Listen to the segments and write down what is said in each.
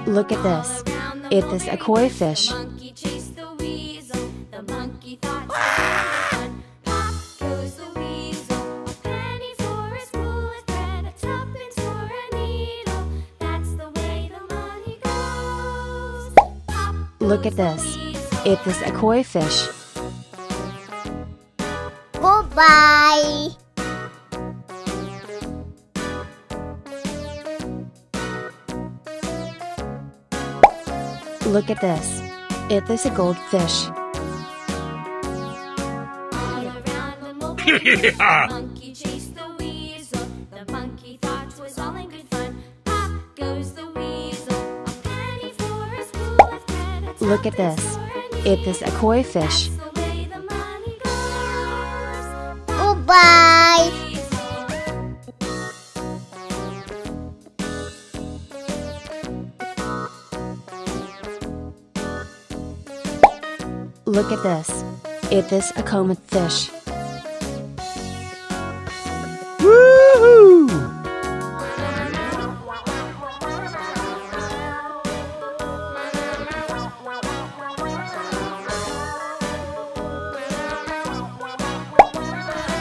Look at this. It is a koi fish. Look at this. It is a koi fish. Goodbye. Look at this. It is a goldfish. Yeah. Monkey chased the weasel. The monkey thought it was all in good fun. Pop goes the weasel. A penny for a spool of thread. Look at this. It is a koi fish. That's the way the money goes. Goodbye. Look at this. It is a comet fish. Woohoo!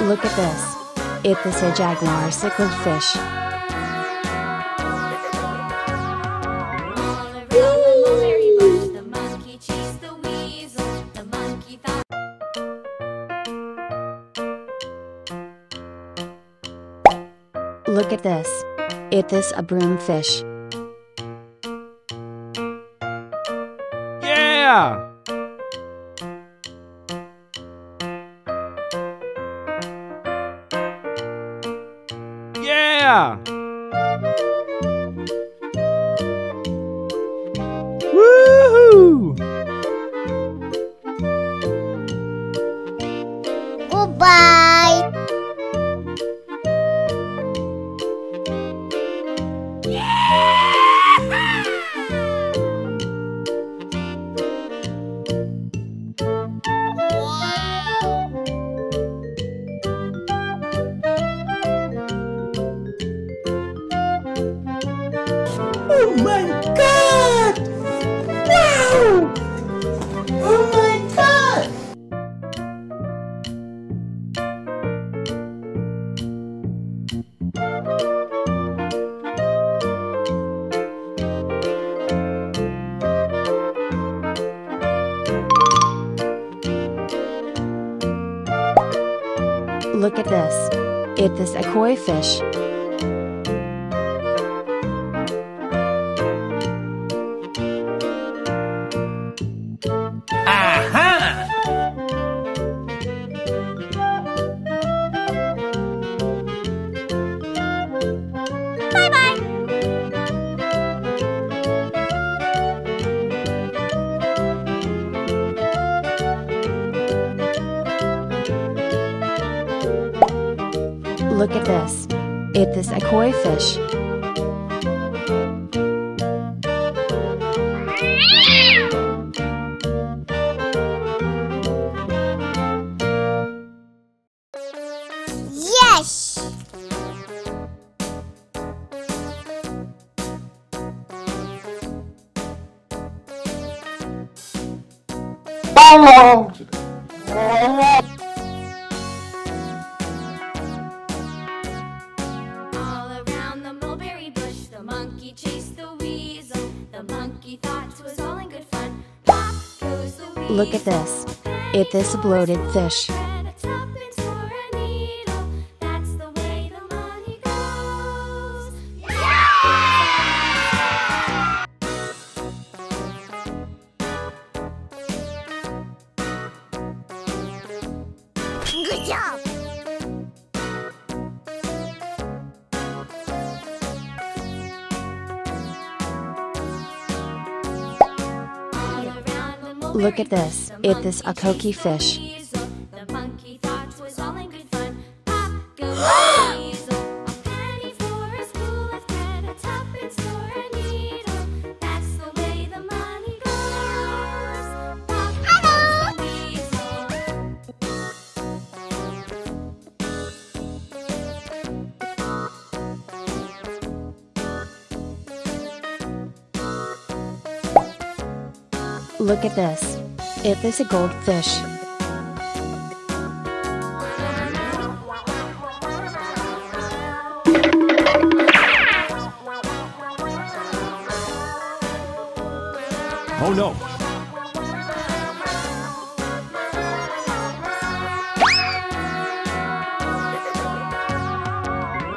Look at this. It is a jaguar cichlid fish. Look at this. It is a broomfish. Yeah! Yeah! Woohoo! Goodbye. Oh my God! Wow! Oh my God! Look at this. It is a koi fish. Aha! Look at this. It is a koi fish. Yes. All around the mulberry bush, the monkey chased the weasel. The monkey thought it was all in good fun. Pop goes the weasel. Look at this. It is a bloated fish. And a tuppence for a needle. That's the way the money goes. Good job. All around the mulberry Look at this. bush, It the is a monkey coqui chased the fish. weasel. The monkey thought it was all in good fun. Pop goes the weasel. A penny for a spool of thread. Look at this. It is a goldfish. Oh no!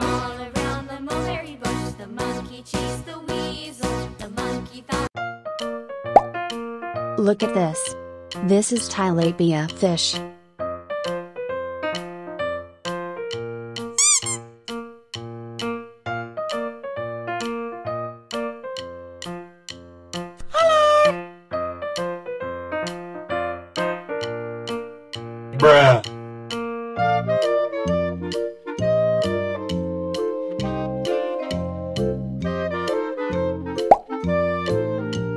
All around the mulberry bush, the monkey chased the weasel. The monkey thought. Look at this. This is tilapia fish. Bruh!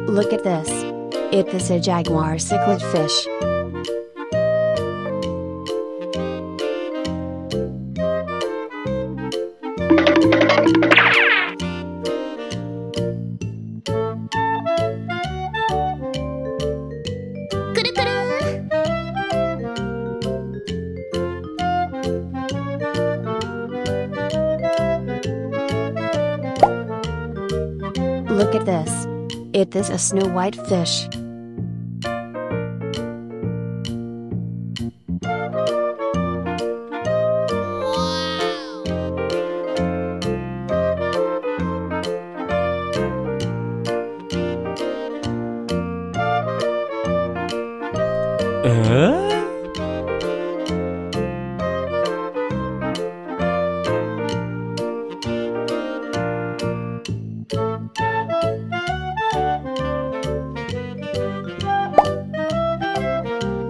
Look at this. It is a jaguar cichlid fish. Look at this. It is a snow white fish.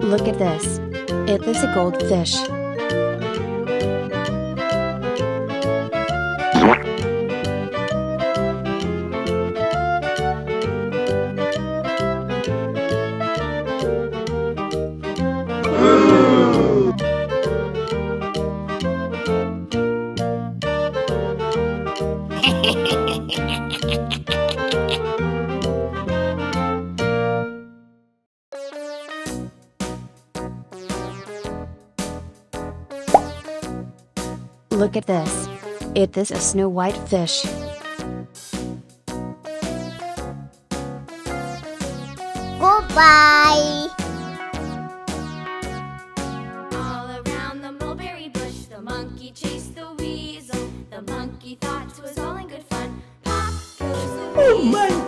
Look at this. It is a goldfish. Look at this. It is a snow white fish. Goodbye. All around the mulberry bush, the monkey chased the weasel. The monkey thought 'twas all in good fun. Pop goes the Oh weasel. my